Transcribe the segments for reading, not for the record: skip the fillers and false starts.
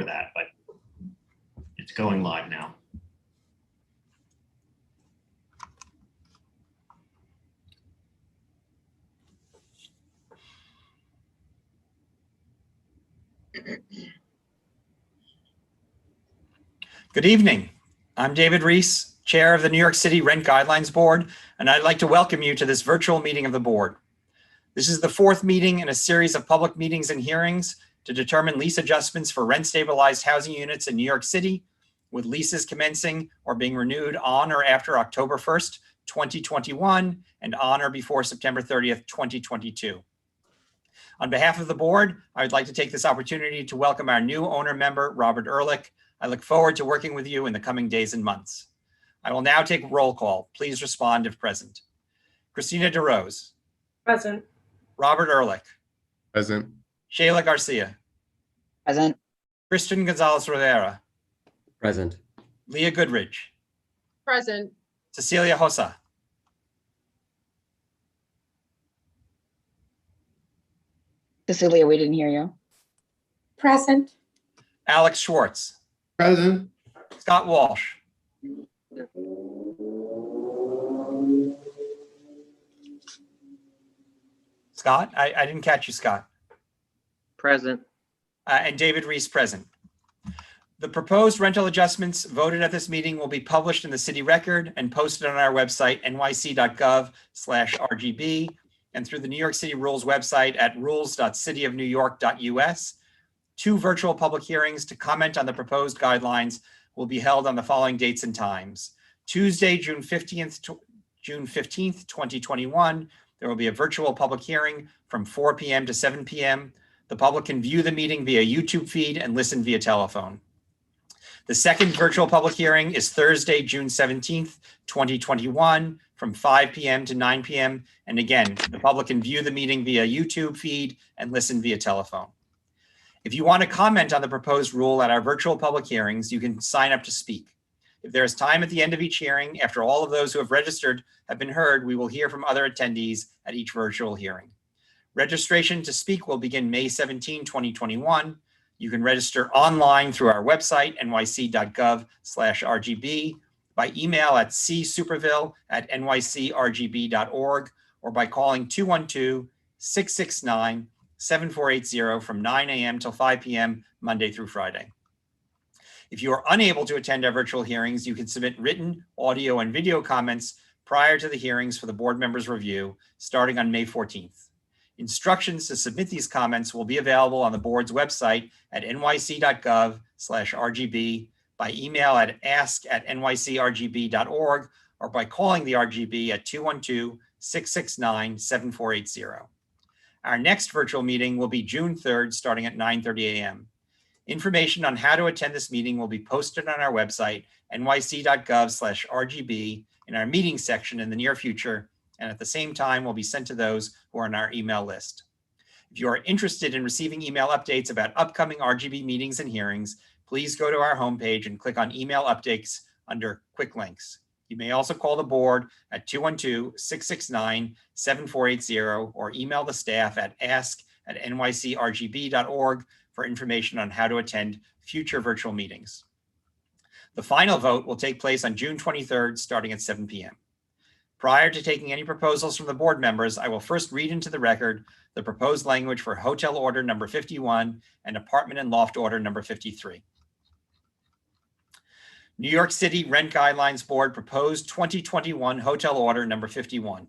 for that, but it's going live now. Good evening. I'm David Reese, Chair of the New York City Rent Guidelines Board, and I'd like to welcome you to this virtual meeting of the board. This is the fourth meeting in a series of public meetings and hearings to determine lease adjustments for rent-stabilized housing units in New York City, with leases commencing or being renewed on or after October 1st, 2021, and on or before September 30th, 2022. On behalf of the board, I would like to take this opportunity to welcome our new owner member, Robert Ehrlich. I look forward to working with you in the coming days and months. I will now take roll call. Please respond if present. Christina DeRose. Present. Robert Ehrlich. Present. Shayla Garcia. Present. Christian Gonzalez Rivera. Present. Leah Goodridge. Present. Cecilia Hossa. Cecilia, we didn't hear you. Present. Alex Schwartz. Present. Scott Walsh. Scott, I didn't catch you, Scott. Present. And David Reese present. The proposed rental adjustments voted at this meeting will be published in the city record and posted on our website, nyc.gov/RGB, and through the New York City Rules website at rules.cityofnewyork.us. 2 virtual public hearings to comment on the proposed guidelines will be held on the following dates and times. Tuesday, June 15th, 2021, there will be a virtual public hearing from 4 p.m. to 7 p.m. The public can view the meeting via YouTube feed and listen via telephone. The second virtual public hearing is Thursday, June 17th, 2021, from 5 p.m. to 9 p.m. And again, the public can view the meeting via YouTube feed and listen via telephone. If you want to comment on the proposed rule at our virtual public hearings, you can sign up to speak. If there is time at the end of each hearing, after all of those who have registered have been heard, we will hear from other attendees at each virtual hearing. Registration to speak will begin May 17, 2021. You can register online through our website, nyc.gov/RGB, by email at csuperville@nycrgb.org, or by calling 212-669-7480 from 9 a.m. till 5 p.m. Monday through Friday. If you are unable to attend our virtual hearings, you can submit written, audio, and video comments prior to the hearings for the board members' review, starting on May 14th. Instructions to submit these comments will be available on the board's website at nyc.gov/RGB, by email at ask@nycrgb.org, or by calling the RGB at 212-669-7480. Our next virtual meeting will be June 3rd, starting at 9:30 a.m. Information on how to attend this meeting will be posted on our website, nyc.gov/RGB, in our meeting section in the near future, and at the same time will be sent to those who are on our email list. If you are interested in receiving email updates about upcoming RGB meetings and hearings, please go to our homepage and click on email updates under quick links. You may also call the board at 212-669-7480, or email the staff at ask@nycrgb.org for information on how to attend future virtual meetings. The final vote will take place on June 23rd, starting at 7 p.m. Prior to taking any proposals from the board members, I will first read into the record the proposed language for Hotel Order number 51 and Apartment and Loft Order number 53. New York City Rent Guidelines Board proposed 2021 Hotel Order number 51.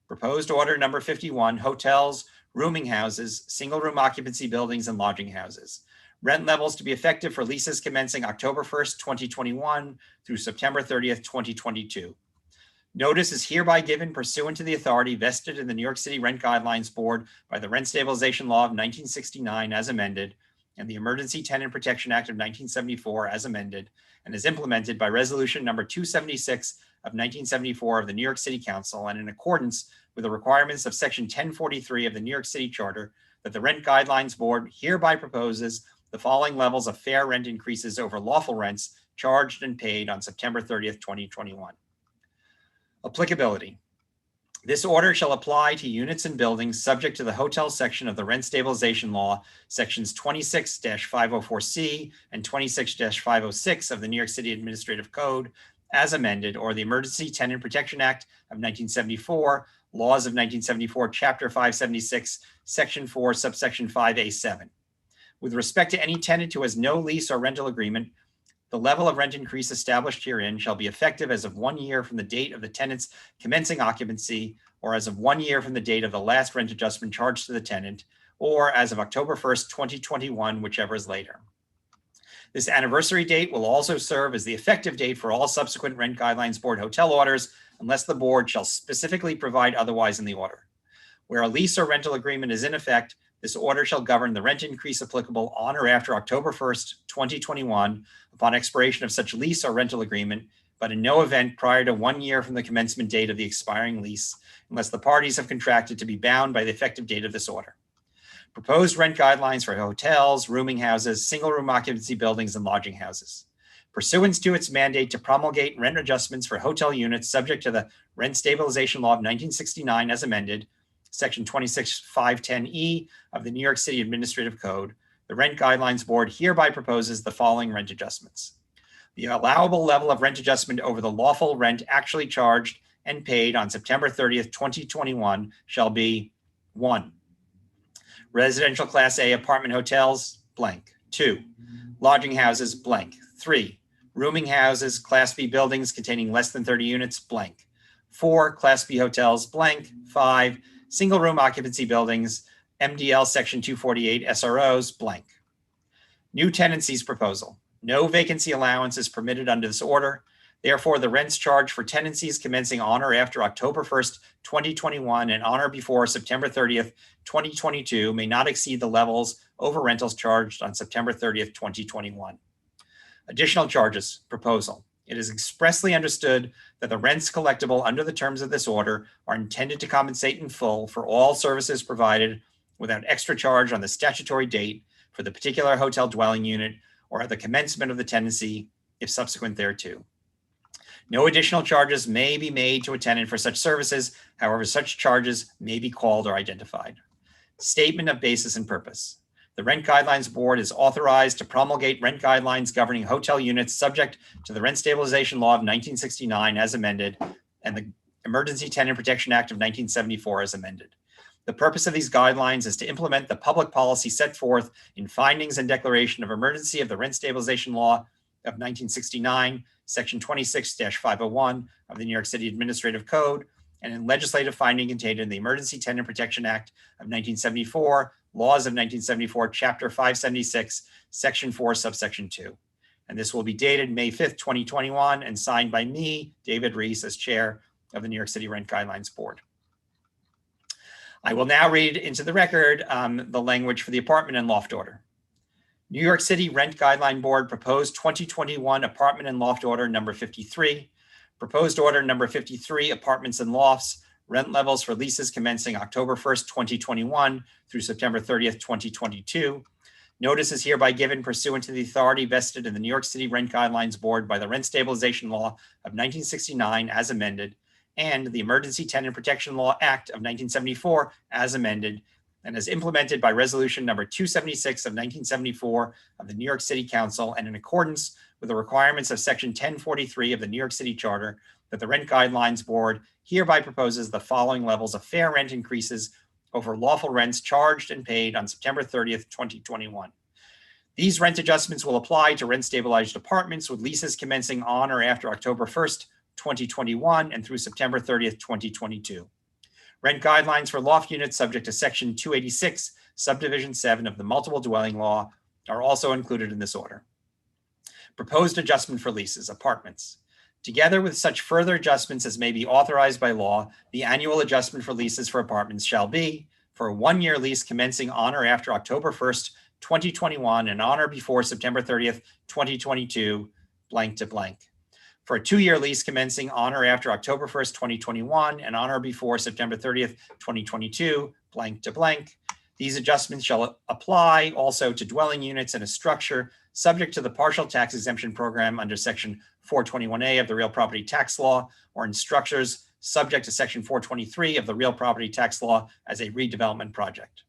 Proposed Order number 51, hotels, rooming houses, single room occupancy buildings, and lodging houses. Rent levels to be effective for leases commencing October 1st, 2021 through September 30th, 2022. Notice is hereby given pursuant to the authority vested in the New York City Rent Guidelines Board by the Rent Stabilization Law of 1969 as amended, and the Emergency Tenant Protection Act of 1974 as amended, and is implemented by Resolution number 276 of 1974 of the New York City Council, and in accordance with the requirements of Section 1043 of the New York City Charter, that the Rent Guidelines Board hereby proposes the following levels of fair rent increases over lawful rents charged and paid on September 30th, 2021. Applicability. This order shall apply to units and buildings subject to the hotel section of the rent stabilization law, sections 26-504C and 26-506 of the New York City Administrative Code as amended, or the Emergency Tenant Protection Act of 1974, laws of 1974, Chapter 576, Section 4, subsection 5A7. With respect to any tenant who has no lease or rental agreement, the level of rent increase established herein shall be effective as of 1 year from the date of the tenant's commencing occupancy, or as of 1 year from the date of the last rent adjustment charged to the tenant, or as of October 1st, 2021, whichever is later. This anniversary date will also serve as the effective date for all subsequent Rent Guidelines Board hotel orders, unless the board shall specifically provide otherwise in the order. Where a lease or rental agreement is in effect, this order shall govern the rent increase applicable on or after October 1st, 2021, upon expiration of such lease or rental agreement, but in no event prior to 1 year from the commencement date of the expiring lease, unless the parties have contracted to be bound by the effective date of this order. Proposed rent guidelines for hotels, rooming houses, single-room occupancy buildings, and lodging houses. Pursuant to its mandate to promulgate rent adjustments for hotel units subject to the Rent Stabilization Law of 1969 as amended, Section 26510E of the New York City Administrative Code, the Rent Guidelines Board hereby proposes the following rent adjustments. The allowable level of rent adjustment over the lawful rent actually charged and paid on September 30th, 2021 shall be 1. Residential Class A apartment hotels, blank. 2. Lodging houses, blank. 3. Rooming houses, Class B buildings containing less than 30 units, blank. 4. Class B hotels, blank. 5. Single room occupancy buildings, MDL Section 248 SROs, blank. New tenancies proposal. No vacancy allowance is permitted under this order. Therefore, the rents charged for tenancies commencing on or after October 1st, 2021 and on or before September 30th, 2022 may not exceed the levels over rentals charged on September 30th, 2021. Additional charges proposal. It is expressly understood that the rents collectible under the terms of this order are intended to compensate in full for all services provided without extra charge on the statutory date for the particular hotel dwelling unit or at the commencement of the tenancy, if subsequent thereto. No additional charges may be made to a tenant for such services. However, such charges may be called or identified. Statement of basis and purpose. The Rent Guidelines Board is authorized to promulgate rent guidelines governing hotel units subject to the Rent Stabilization Law of 1969 as amended and the Emergency Tenant Protection Act of 1974 as amended. The purpose of these guidelines is to implement the public policy set forth in findings and declaration of emergency of the Rent Stabilization Law of 1969, Section 26-501 of the New York City Administrative Code, and in legislative finding contained in the Emergency Tenant Protection Act of 1974, laws of 1974, Chapter 576, Section 4, subsection 2. And this will be dated May 5th, 2021, and signed by me, David Reese, as chair of the New York City Rent Guidelines Board. I will now read into the record the language for the apartment and loft order. New York City Rent Guideline Board proposed 2021 apartment and loft order number 53. Proposed order number 53, apartments and lofts, rent levels for leases commencing October 1st, 2021 through September 30th, 2022. Notice is hereby given pursuant to the authority vested in the New York City Rent Guidelines Board by the Rent Stabilization Law of 1969 as amended, and the Emergency Tenant Protection Law Act of 1974 as amended, and as implemented by resolution number 276 of 1974 of the New York City Council, and in accordance with the requirements of section 1043 of the New York City Charter, that the Rent Guidelines Board hereby proposes the following levels of fair rent increases over lawful rents charged and paid on September 30th, 2021. These rent adjustments will apply to rent stabilized apartments with leases commencing on or after October 1st, 2021 and through September 30th, 2022. Rent guidelines for loft units subject to section 286, subdivision 7 of the multiple dwelling law are also included in this order. Proposed adjustment for leases, apartments. Together with such further adjustments as may be authorized by law, the annual adjustment for leases for apartments shall be for a 1-year lease commencing on or after October 1st, 2021 and on or before September 30th, 2022, blank to blank. For a 2-year lease commencing on or after October 1st, 2021 and on or before September 30th, 2022, blank to blank. These adjustments shall apply also to dwelling units in a structure subject to the partial tax exemption program under section 421A of the Real Property Tax Law, or in structures subject to Section 423 of the Real Property Tax Law as a redevelopment project.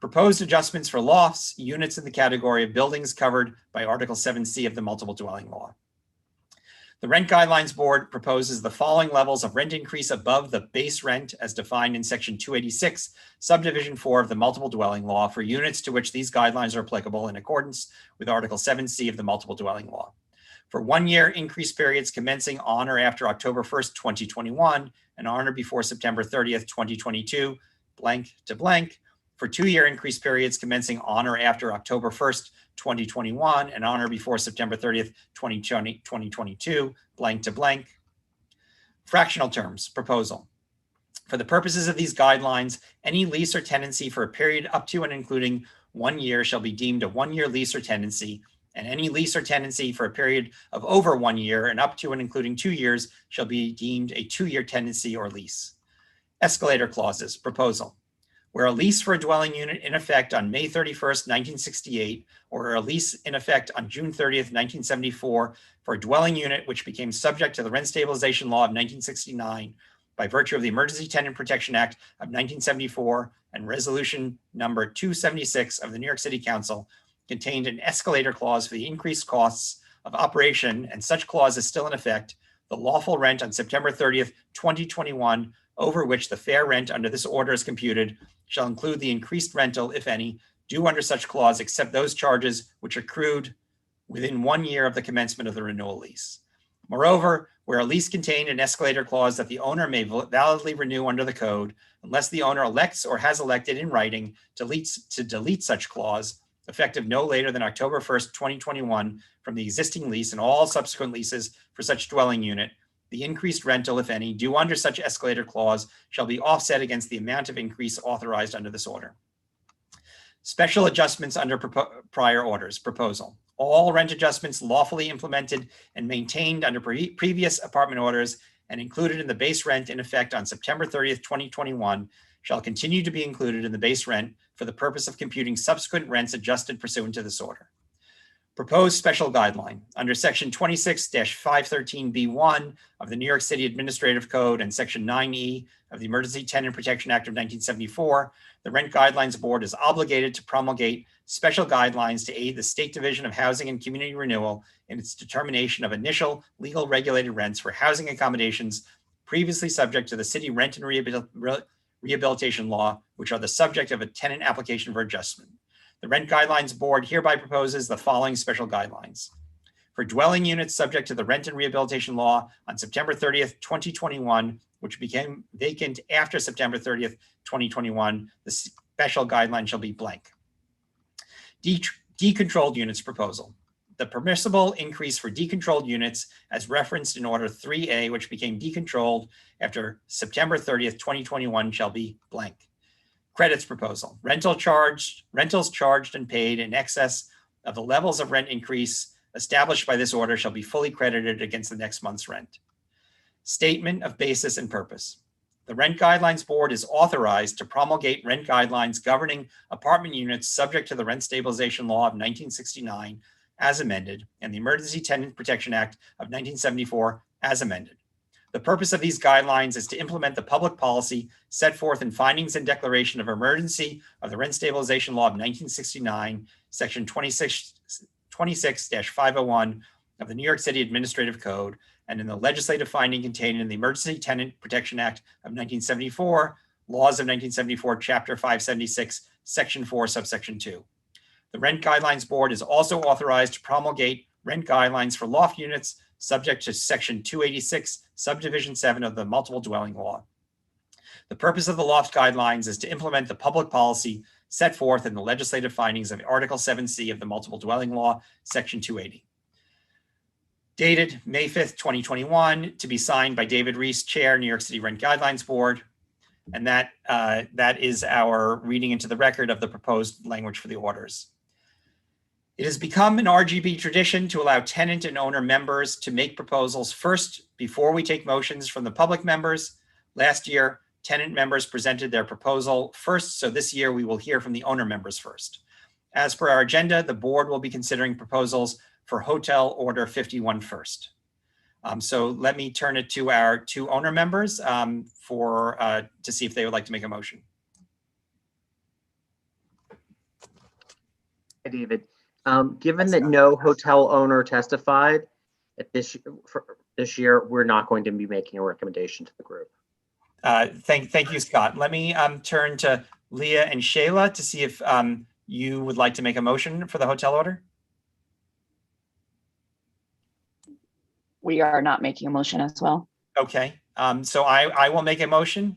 Proposed adjustments for lofts, units in the category of buildings covered by Article 7C of the Multiple Dwelling Law. The Rent Guidelines Board proposes the following levels of rent increase above the base rent as defined in Section 286, Subdivision 4 of the Multiple Dwelling Law for units to which these guidelines are applicable in accordance with Article 7C of the Multiple Dwelling Law. For 1 year increase periods commencing on or after October 1st, 2021, and on or before September 30th, 2022, blank to blank. For 2 year increase periods commencing on or after October 1st, 2021, and on or before September 30th, 2022, blank to blank. Fractional terms, proposal. For the purposes of these guidelines, any lease or tenancy for a period up to and including 1 year shall be deemed a 1 year lease or tenancy, and any lease or tenancy for a period of over 1 year and up to and including 2 years shall be deemed a 2 year tenancy or lease. Escalator clauses, proposal. Where a lease for a dwelling unit in effect on May 31st, 1968, or a lease in effect on June 30th, 1974, for a dwelling unit which became subject to the Rent Stabilization Law of 1969 by virtue of the Emergency Tenant Protection Act of 1974 and Resolution number 276 of the New York City Council, contained an escalator clause for the increased costs of operation, and such clause is still in effect, the lawful rent on September 30th, 2021, over which the fair rent under this order is computed, shall include the increased rental, if any, due under such clause, except those charges which accrued within 1 year of the commencement of the renewal lease. Moreover, where a lease contained an escalator clause that the owner may validly renew under the code, unless the owner elects or has elected in writing to delete such clause, effective no later than October 1st, 2021, from the existing lease and all subsequent leases for such dwelling unit, the increased rental, if any, due under such escalator clause shall be offset against the amount of increase authorized under this order. Special adjustments under prior orders, proposal. All rent adjustments lawfully implemented and maintained under previous apartment orders and included in the base rent in effect on September 30th, 2021, shall continue to be included in the base rent for the purpose of computing subsequent rents adjusted pursuant to this order. Proposed special guideline under Section 26-513B1 of the New York City Administrative Code and Section 9E of the Emergency Tenant Protection Act of 1974, the Rent Guidelines Board is obligated to promulgate special guidelines to aid the State Division of Housing and Community Renewal in its determination of initial legal regulated rents for housing accommodations previously subject to the city rent and rehabilitation law, which are the subject of a tenant application for adjustment. The Rent Guidelines Board hereby proposes the following special guidelines. For dwelling units subject to the rent and rehabilitation law on September 30th, 2021, which became vacant after September 30th, 2021, the special guideline shall be blank. Decontrolled units proposal. The permissible increase for decontrolled units as referenced in Order 3A, which became decontrolled after September 30th, 2021, shall be blank. Credits proposal. Rentals charged and paid in excess of the levels of rent increase established by this order shall be fully credited against the next month's rent. Statement of basis and purpose. The Rent Guidelines Board is authorized to promulgate rent guidelines governing apartment units subject to the Rent Stabilization Law of 1969 as amended and the Emergency Tenant Protection Act of 1974 as amended. The purpose of these guidelines is to implement the public policy set forth in Findings and Declaration of Emergency of the Rent Stabilization Law of 1969, Section 26-501 of the New York City Administrative Code, and in the legislative finding contained in the Emergency Tenant Protection Act of 1974, Laws of 1974, Chapter 576, Section 4, Subsection 2. The Rent Guidelines Board is also authorized to promulgate rent guidelines for loft units subject to Section 286, Subdivision 7 of the Multiple Dwelling Law. The purpose of the Loft guidelines is to implement the public policy set forth in the legislative findings of Article 7C of the Multiple Dwelling Law, Section 280. Dated May 5th, 2021, to be signed by David Reese, Chair, New York City Rent Guidelines Board. And that is our reading into the record of the proposed language for the orders. It has become an RGB tradition to allow tenant and owner members to make proposals first before we take motions from the public members. Last year, tenant members presented their proposal first, so this year we will hear from the owner members first. As per our agenda, the board will be considering proposals for Hotel Order 51 first. So let me turn it to our two owner members to see if they would like to make a motion. Hi, David. Given that no hotel owner testified at this year, we're not going to be making a recommendation to the group. Thank you, Scott. Let me turn to Leah and Shayla to see if you would like to make a motion for the hotel order. We are not making a motion as well. Okay, so I will make a motion.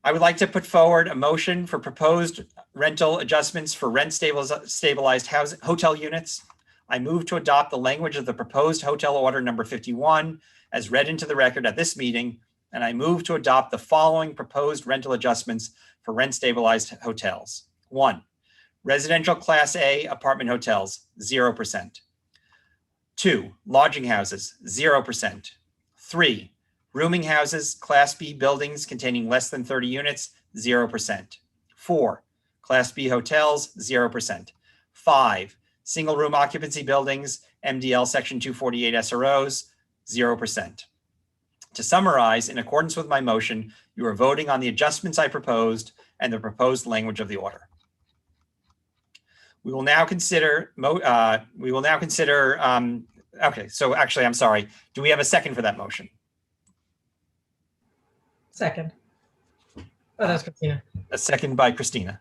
I would like to put forward a motion for proposed rental adjustments for rent stabilized hotel units. I move to adopt the language of the proposed hotel order number 51 as read into the record at this meeting, and I move to adopt the following proposed rental adjustments for rent stabilized hotels. 1, residential Class A apartment hotels, 0%. 2, lodging houses, 0%. 3, rooming houses, Class B buildings containing less than 30 units, 0%. 4, Class B hotels, 0%. 5, single room occupancy buildings, MDL Section 248 SROs, 0%. To summarize, in accordance with my motion, you are voting on the adjustments I proposed and the proposed language of the order. We will now consider, okay, so actually, I'm sorry. Do we have a second for that motion? Second. Oh, that's Christina. A second by Christina.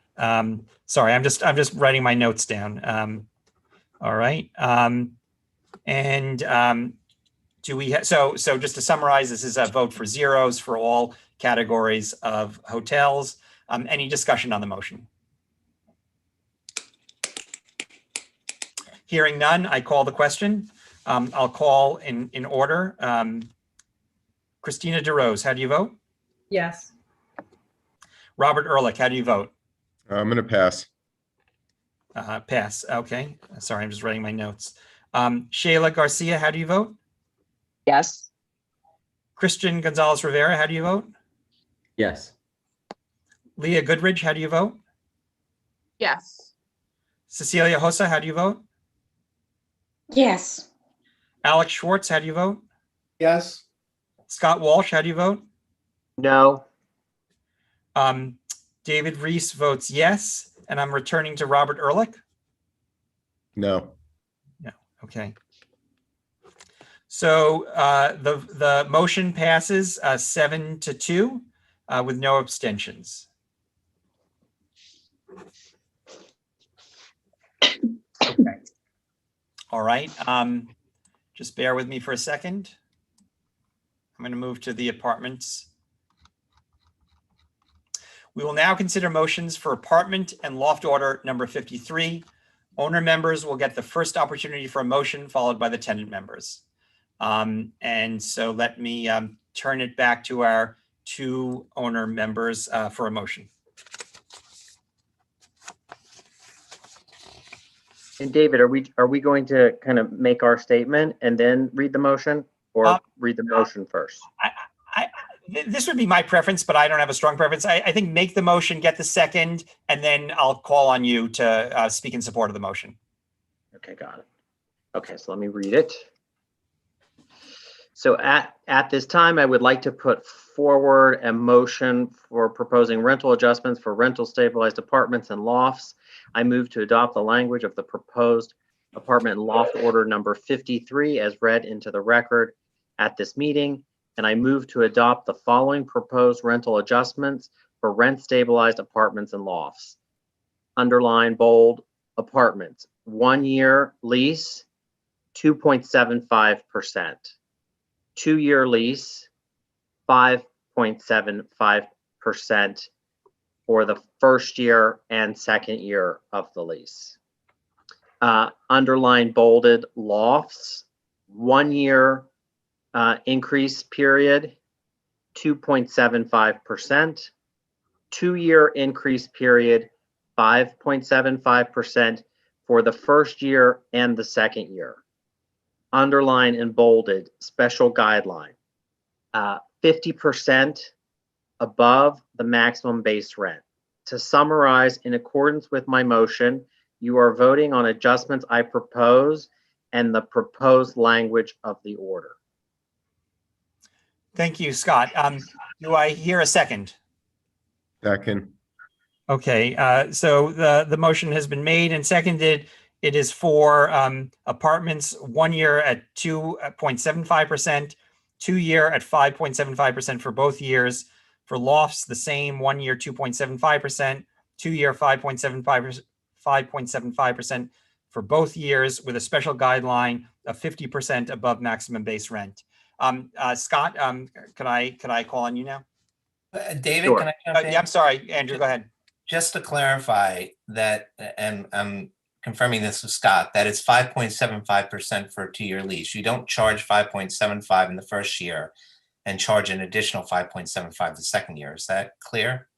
Sorry, I'm just writing my notes down. All right. Do we so just to summarize, this is a vote for zeros for all categories of hotels. Any discussion on the motion? Hearing none, I call the question. I'll call in order. Christina DeRose, how do you vote? Yes. Robert Ehrlich, how do you vote? I'm going to pass. Pass. Okay. Sorry, I'm just writing my notes. Shayla Garcia, how do you vote? Yes. Christian Gonzalez Rivera, how do you vote? Yes. Leah Goodridge, how do you vote? Yes. Cecilia Hossa, how do you vote? Yes. Alex Schwartz, how do you vote? Yes. Scott Walsh, how do you vote? No. David Reese votes yes, and I'm returning to Robert Ehrlich. No. No. Okay. So the motion passes 7-2 with no abstentions. Okay. All right. Just bear with me for a second. I'm going to move to the apartments. We will now consider motions for apartment and loft order number 53. Owner members will get the first opportunity for a motion, followed by the tenant members. And so let me turn it back to our two owner members for a motion. And David, are we going to kind of make our statement and then read the motion, or read the motion first? This would be my preference, but I don't have a strong preference. I think make the motion, get the second, and then I'll call on you to speak in support of the motion. Okay, got it. Okay, so let me read it. So at this time, I would like to put forward a motion for proposing rental adjustments for rental stabilized apartments and lofts. I move to adopt the language of the proposed apartment and loft order number 53 as read into the record at this meeting. And I move to adopt the following proposed rental adjustments for rent stabilized apartments and lofts. Underline bold apartments, 1 year lease, 2.75%. 2-year lease, 5.75% for the first year and second year of the lease. Underline bolded lofts, 1 year increase period, 2.75%. 2-year increase period, 5.75% for the first year and the second year. Underline and bolded special guideline, 50% above the maximum base rent. To summarize, in accordance with my motion, you are voting on adjustments I propose and the proposed language of the order. Thank you, Scott. Do I hear a second? Second. Okay, so the motion has been made and seconded. It is for apartments 1 year at 2.75%, 2 year at 5.75% for both years. For lofts, the same 1 year 2.75%, 2 year 5.75% for both years, with a special guideline of 50% above maximum base rent. Scott, could I call on you now? David, Sure. can I jump in? Yeah, I'm sorry, Andrew, go ahead. Just to clarify that, and I'm confirming this with Scott, that it's 5.75% for a 2-year lease. You don't charge 5.75 in the first year and charge an additional 5.75 the second year. Is that clear?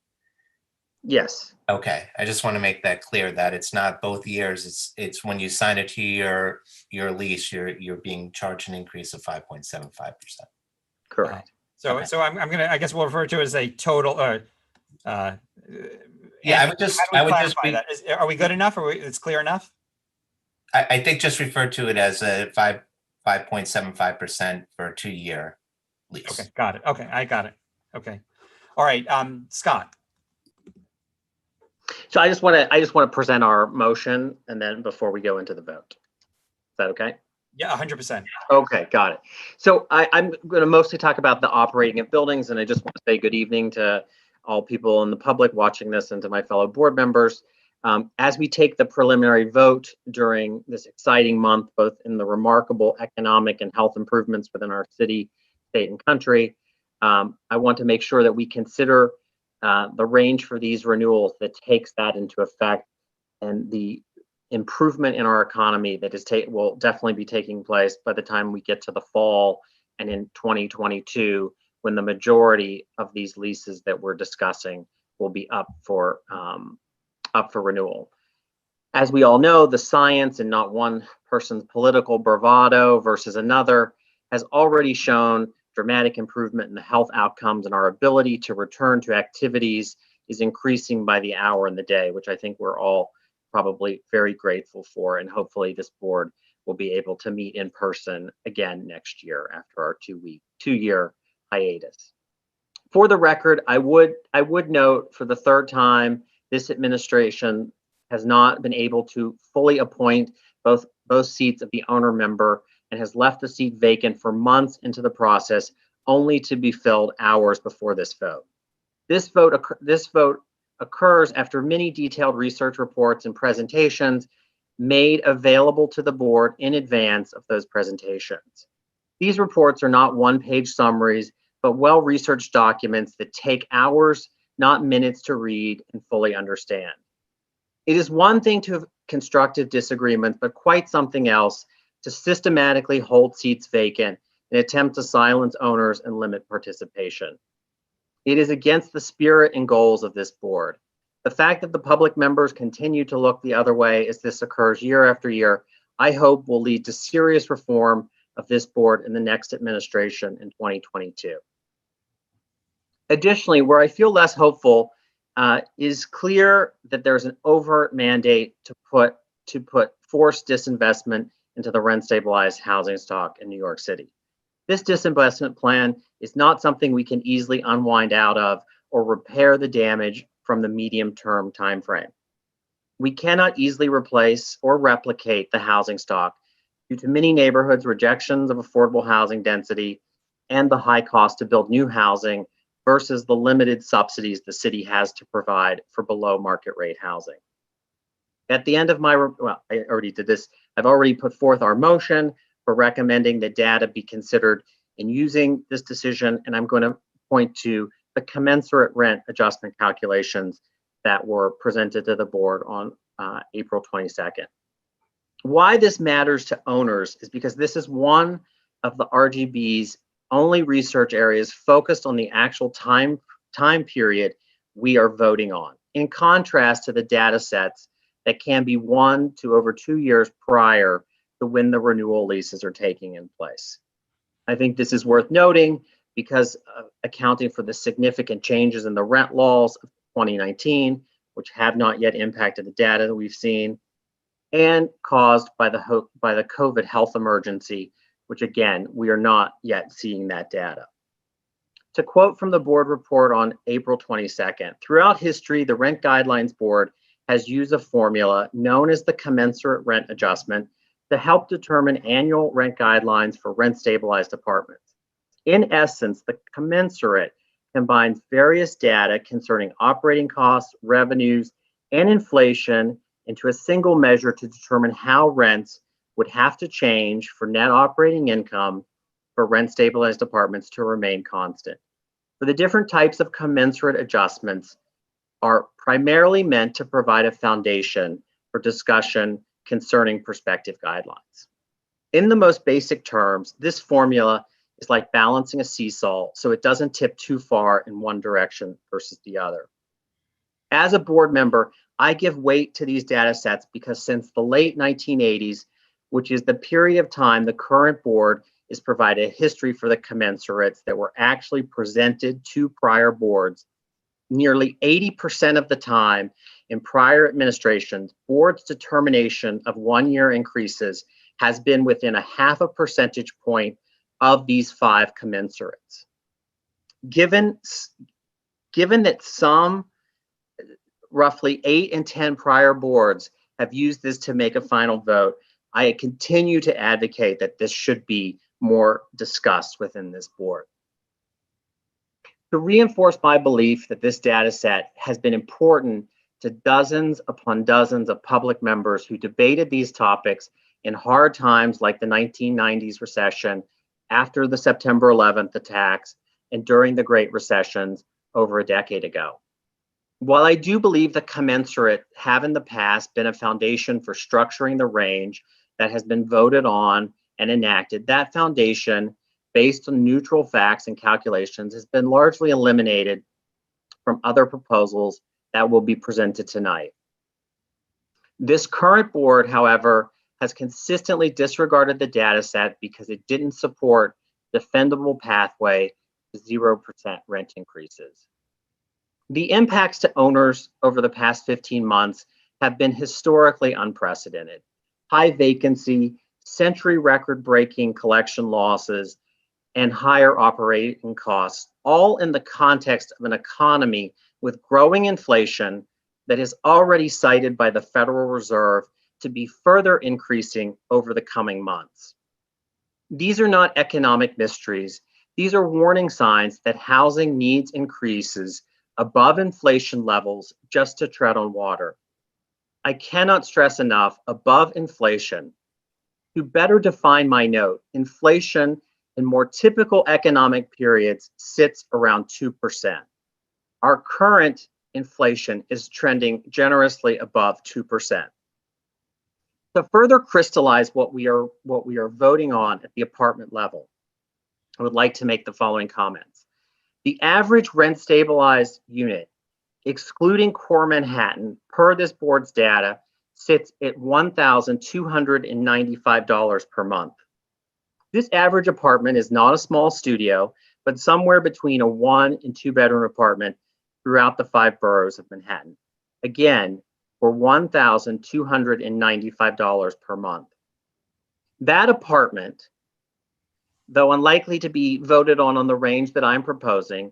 Yes. Okay, I just want to make that clear that it's not both years. It's when you sign a 2-year lease, you're being charged an increase of 5.75%. Correct. So Okay. so I'm gonna, I guess we'll refer to it as a total. Yeah, Andrew, how do we clarify that? Are we good enough? It's clear enough? I think just refer to it as a 5.75% for a 2-year lease. Okay, got it. Okay, I got it. Okay, all right. Scott. So I just want to present our motion, and then before we go into the vote. Is that okay? Yeah, 100%. Okay, got it. So I'm going to mostly talk about the operating of buildings, and I just want to say good evening to all people in the public watching this and to my fellow board members. As we take the preliminary vote during this exciting month, both in the remarkable economic and health improvements within our city, state, and country, I want to make sure that we consider the range for these renewals that takes that into effect, and the improvement in our economy that will definitely be taking place by the time we get to the fall and in 2022, when the majority of these leases that we're discussing will be up for renewal. As we all know, the science and not one person's political bravado versus another has already shown dramatic improvement in the health outcomes, and our ability to return to activities is increasing by the hour and the day, which I think we're all probably very grateful for, and hopefully this board will be able to meet in person again next year after our 2-year hiatus. For the record, I would note for the third time, this administration has not been able to fully appoint both seats of the owner member, and has left the seat vacant for months into the process, only to be filled hours before this vote. This vote occurs after many detailed research reports and presentations made available to the board in advance of those presentations. These reports are not one-page summaries, but well-researched documents that take hours, not minutes, to read and fully understand. It is one thing to have constructive disagreements, but quite something else to systematically hold seats vacant and attempt to silence owners and limit participation. It is against the spirit and goals of this board. The fact that the public members continue to look the other way as this occurs year after year, I hope will lead to serious reform of this board in the next administration in 2022. Additionally, where I feel less hopeful, is clear that there's an overt mandate to put forced disinvestment into the rent stabilized housing stock in New York City. This disinvestment plan is not something we can easily unwind out of or repair the damage from the medium-term time frame. We cannot easily replace or replicate the housing stock due to many neighborhoods' rejections of affordable housing density and the high cost to build new housing versus the limited subsidies the city has to provide for below market rate housing. At the end of my, well, I already did this. I've already put forth our motion for recommending that data be considered in using this decision, and I'm going to point to the commensurate rent adjustment calculations that were presented to the board on April 22nd. Why this matters to owners is because this is one of the RGB's only research areas focused on the actual time period we are voting on, in contrast to the data sets that can be 1 to over 2 years prior to when the renewal leases are taking in place. I think this is worth noting because accounting for the significant changes in the rent laws of 2019, which have not yet impacted the data that we've seen, and caused by the COVID health emergency, which again, we are not yet seeing that data. To quote from the board report on April 22nd, throughout history, the Rent Guidelines Board has used a formula known as the commensurate rent adjustment to help determine annual rent guidelines for rent stabilized apartments. In essence, the commensurate combines various data concerning operating costs, revenues, and inflation into a single measure to determine how rents would have to change for net operating income for rent stabilized apartments to remain constant. For the different types of commensurate adjustments are primarily meant to provide a foundation for discussion concerning prospective guidelines. In the most basic terms, this formula is like balancing a seesaw, so it doesn't tip too far in one direction versus the other. As a board member, I give weight to these data sets because since the late 1980s, which is the period of time the current board is provided a history for the commensurates that were actually presented to prior boards, nearly 80% of the time in prior administrations, board's determination of one-year increases has been within a 0.5 percentage point of these 5 commensurates. Given that some roughly 8 and 10 prior boards have used this to make a final vote, I continue to advocate that this should be more discussed within this board. To reinforce my belief that this data set has been important to dozens upon dozens of public members who debated these topics in hard times like the 1990s recession, after the September 11th attacks, and during the Great Recessions over a decade ago. While I do believe the commensurate have in the past been a foundation for structuring the range that has been voted on and enacted, that foundation, based on neutral facts and calculations, has been largely eliminated from other proposals that will be presented tonight. This current board, however, has consistently disregarded the data set because it didn't support defendable pathway to 0% rent increases. The impacts to owners over the past 15 months have been historically unprecedented. High vacancy, century record-breaking collection losses, and higher operating costs, all in the context of an economy with growing inflation that is already cited by the Federal Reserve to be further increasing over the coming months. These are not economic mysteries. These are warning signs that housing needs increases above inflation levels just to tread on water. I cannot stress enough, above inflation. To better define my note, inflation in more typical economic periods sits around 2%. Our current inflation is trending generously above 2%. To further crystallize what we are voting on at the apartment level, I would like to make the following comments. The average rent stabilized unit, excluding core Manhattan, per this board's data, sits at $1,295 per month. This average apartment is not a small studio, but somewhere between a 1 and 2 bedroom apartment throughout the 5 boroughs of Manhattan. Again, for $1,295 per month. That apartment, though unlikely to be voted on the range that I'm proposing,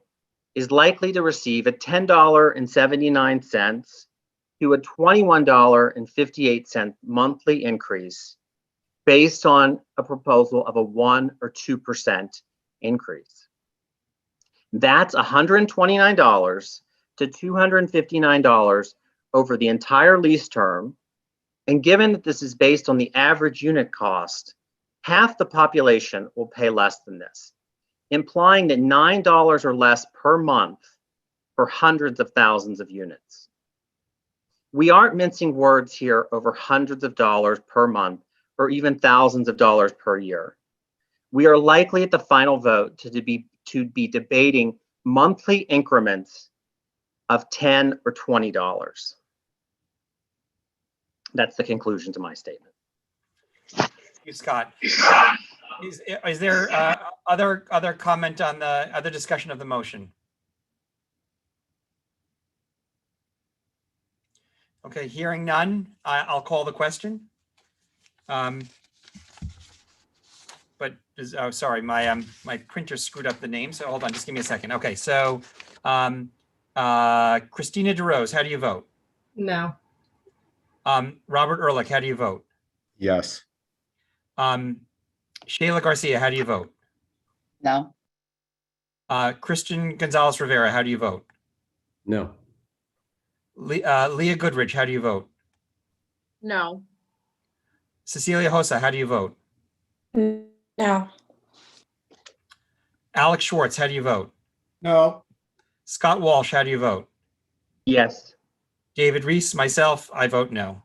is likely to receive a $10.79 to a $21.58 monthly increase based on a proposal of a 1 or 2% increase. That's $129 to $259 over the entire lease term. And given that this is based on the average unit cost, half the population will pay less than this, implying that $9 or less per month for hundreds of thousands of units. We aren't mincing words here over hundreds of dollars per month or even thousands of dollars per year. We are likely at the final vote to be debating monthly increments of $10 or $20. That's the conclusion to my statement. Thank you, Scott. Is there other comment on the other discussion of the motion? Okay, hearing none, I'll call the question. But oh, sorry, my printer screwed up the name. So hold on, just give me a second. Okay, so Christina DeRose, how do you vote? No. Robert Ehrlich, how do you vote? Yes. Shayla Garcia, how do you vote? No. Christian Gonzalez Rivera, how do you vote? No. Leah Goodrich, how do you vote? No. Cecilia Hosa, how do you vote? No. Alex Schwartz, how do you vote? No. Scott Walsh, how do you vote? Yes. David Reese, myself, I vote no.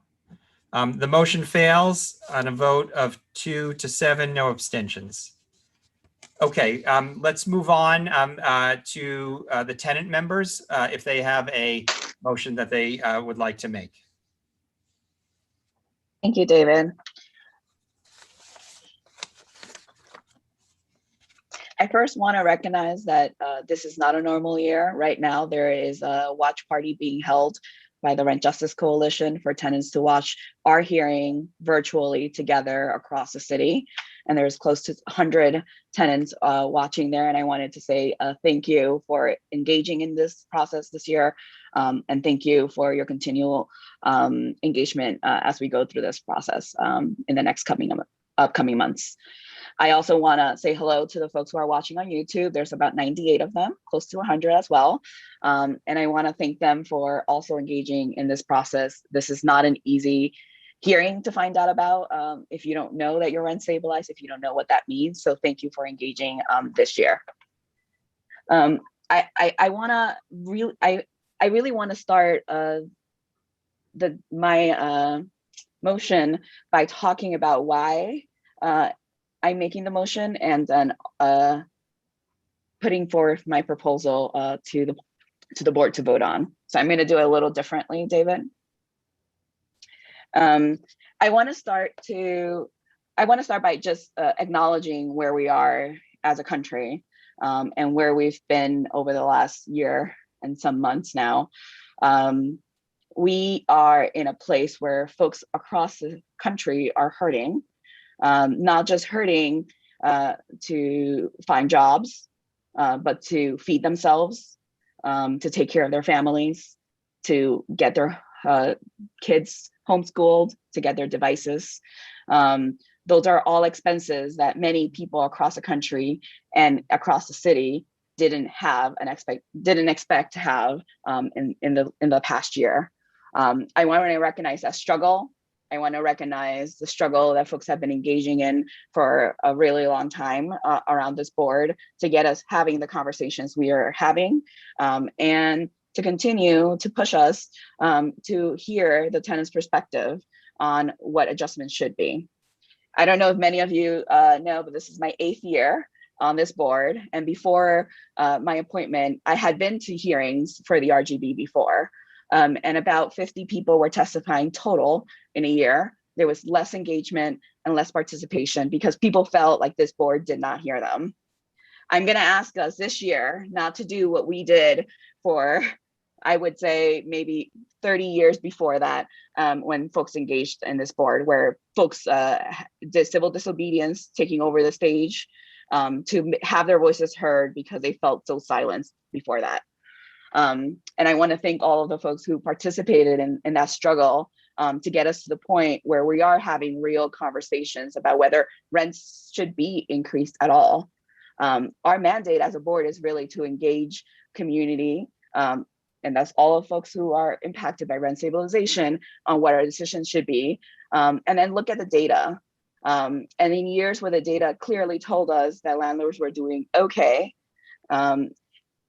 The motion fails on a vote of 2 to 7, no abstentions. Okay, let's move on to the tenant members, if they have a motion that they would like to make. Thank you, David. I first want to recognize that this is not a normal year. Right now, there is a watch party being held by the Rent Justice Coalition for tenants to watch our hearing virtually together across the city. And there's close to 100 tenants watching there. And I wanted to say thank you for engaging in this process this year. And thank you for your continual engagement as we go through this process in the next upcoming months. I also want to say hello to the folks who are watching on YouTube. There's about 98 of them, close to 100 as well. And I want to thank them for also engaging in this process. This is not an easy hearing to find out about if you don't know that you're rent stabilized, if you don't know what that means. So thank you for engaging this year. I really want to start my motion by talking about why I'm making the motion and then putting forth my proposal to the board to vote on. So I'm going to do it a little differently, David. I want to start by just acknowledging where we are as a country and where we've been over the last year and some months now. We are in a place where folks across the country are hurting. Not just hurting to find jobs, but to feed themselves, to take care of their families, to get their kids homeschooled, to get their devices. Those are all expenses that many people across the country and across the city didn't expect to have in the past year. I want to recognize that struggle. I want to recognize the struggle that folks have been engaging in for a really long time around this board to get us having the conversations we are having and to continue to push us to hear the tenant's perspective on what adjustments should be. I don't know if many of you know, but this is my 8th year on this board. And before my appointment, I had been to hearings for the RGB before. And about 50 people were testifying total in a year. There was less engagement and less participation because people felt like this board did not hear them. I'm going to ask us this year not to do what we did for, I would say, maybe 30 years before that, when folks engaged in this board, where folks did civil disobedience, taking over the stage to have their voices heard because they felt so silenced before that. And I want to thank all of the folks who participated in that struggle to get us to the point where we are having real conversations about whether rents should be increased at all. Our mandate as a board is really to engage community, and that's all of folks who are impacted by rent stabilization on what our decisions should be, and then look at the data. And in years where the data clearly told us that landlords were doing okay,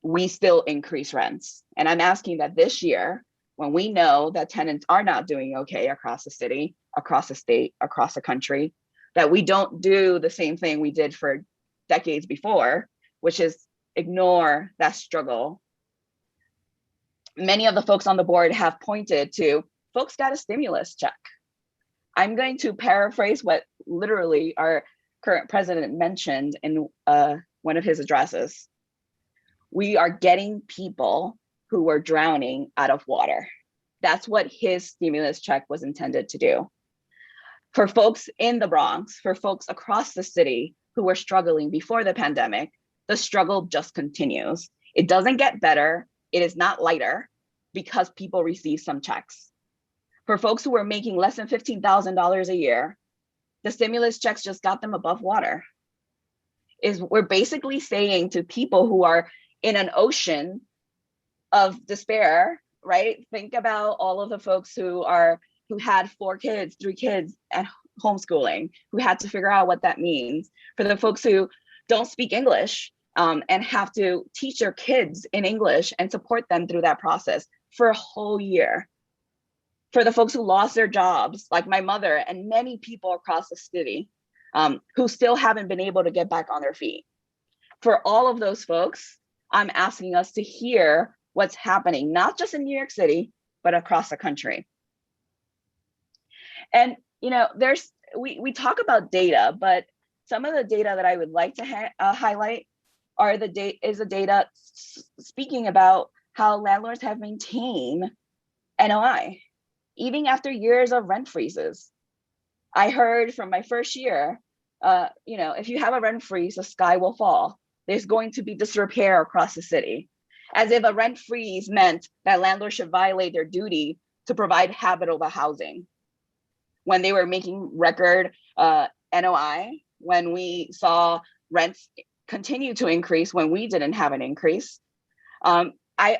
we still increase rents. And I'm asking that this year, when we know that tenants are not doing okay across the city, across the state, across the country, that we don't do the same thing we did for decades before, which is ignore that struggle. Many of the folks on the board have pointed to, folks got a stimulus check. I'm going to paraphrase what literally our current president mentioned in one of his addresses. We are getting people who were drowning out of water. That's what his stimulus check was intended to do. For folks in the Bronx, for folks across the city who were struggling before the pandemic, the struggle just continues. It doesn't get better. It is not lighter because people receive some checks. For folks who were making less than $15,000 a year, the stimulus checks just got them above water. We're basically saying to people who are in an ocean of despair, right? Think about all of the folks who had 4 kids, 3 kids at homeschooling, who had to figure out what that means. For the folks who don't speak English and have to teach their kids in English and support them through that process for a whole year. For the folks who lost their jobs, like my mother and many people across the city who still haven't been able to get back on their feet. For all of those folks, I'm asking us to hear what's happening, not just in New York City, but across the country. And we talk about data, but some of the data that I would like to highlight are the data speaking about how landlords have maintained NOI, even after years of rent freezes. I heard from my first year, if you have a rent freeze, the sky will fall. There's going to be disrepair across the city, as if a rent freeze meant that landlords should violate their duty to provide habitable housing. When they were making record NOI, when we saw rents continue to increase when we didn't have an increase, I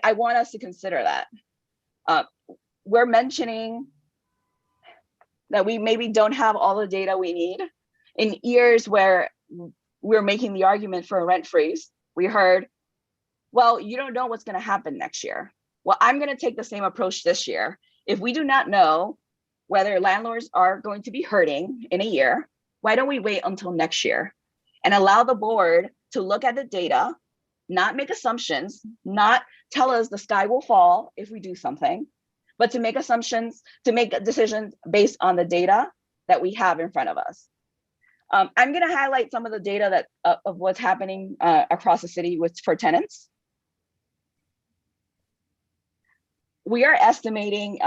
want us to consider that. We're mentioning that we maybe don't have all the data we need. In years where we're making the argument for a rent freeze, we heard, well, you don't know what's going to happen next year. Well, I'm going to take the same approach this year. If we do not know whether landlords are going to be hurting in a year, why don't we wait until next year and allow the board to look at the data, not make assumptions, not tell us the sky will fall if we do something, but to make assumptions, to make decisions based on the data that we have in front of us. I'm going to highlight some of the data of what's happening across the city for tenants. We are estimating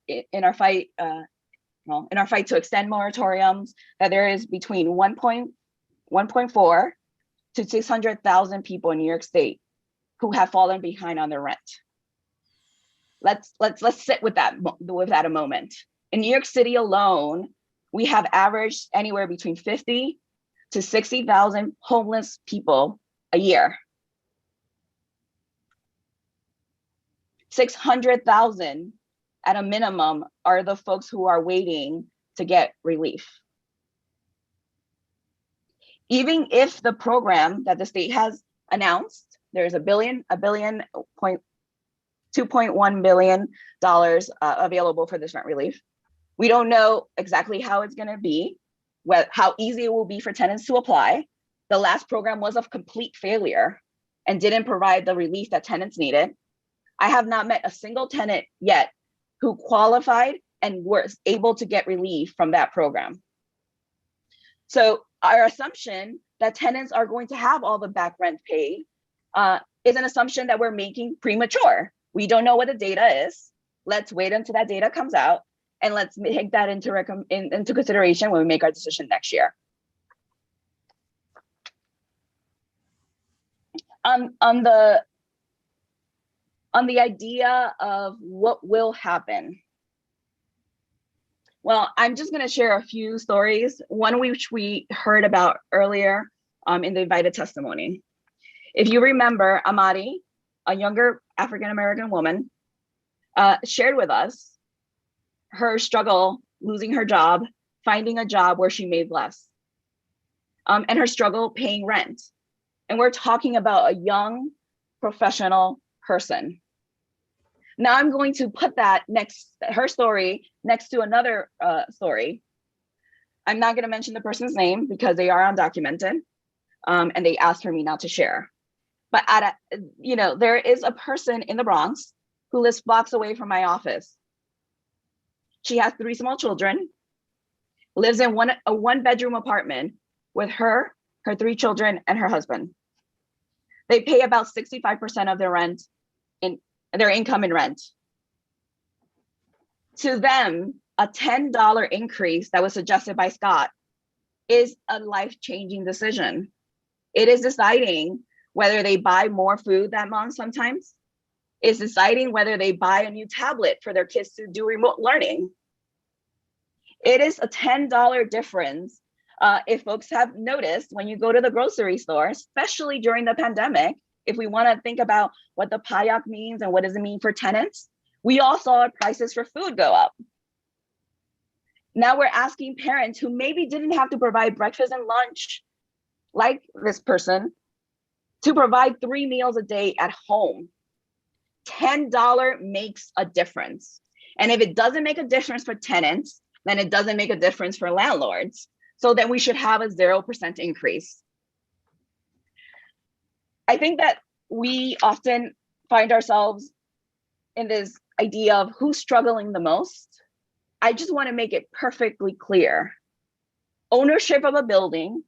in our fight to extend moratoriums that there is between 1.4 to 600,000 people in New York State who have fallen behind on their rent. Let's sit with that a moment. In New York City alone, we have averaged anywhere between 50 to 60,000 homeless people a year. 600,000 at a minimum are the folks who are waiting to get relief. Even if the program that the state has announced, there's $2.1 billion available for this rent relief. We don't know exactly how it's going to be, how easy it will be for tenants to apply. The last program was a complete failure and didn't provide the relief that tenants needed. I have not met a single tenant yet who qualified and was able to get relief from that program. So our assumption that tenants are going to have all the back rent paid is an assumption that we're making premature. We don't know what the data is. Let's wait until that data comes out and let's take that into consideration when we make our decision next year. On the idea of what will happen. Well, I'm just going to share a few stories, one which we heard about earlier in the invited testimony. If you remember, Amadi, a younger African-American woman, shared with us her struggle losing her job, finding a job where she made less, and her struggle paying rent. And we're talking about a young professional person. Now I'm going to put her story next to another story. I'm not going to mention the person's name because they are undocumented, and they asked for me not to share. But there is a person in the Bronx who lives blocks away from my office. She has 3 small children, lives in a 1-bedroom apartment with her 3 children, and her husband. They pay about 65% of their rent their income in rent. To them, a $10 increase that was suggested by Scott is a life-changing decision. It is deciding whether they buy more food that month sometimes. It's deciding whether they buy a new tablet for their kids to do remote learning. It is a $10 difference. If folks have noticed, when you go to the grocery store, especially during the pandemic, if we want to think about what the PAYAC means and what does it mean for tenants, we all saw our prices for food go up. Now we're asking parents who maybe didn't have to provide breakfast and lunch, like this person, to provide 3 meals a day at home. $10 makes a difference. And if it doesn't make a difference for tenants, then it doesn't make a difference for landlords. So then we should have a 0% increase. I think that we often find ourselves in this idea of who's struggling the most. I just want to make it perfectly clear. Ownership of a building,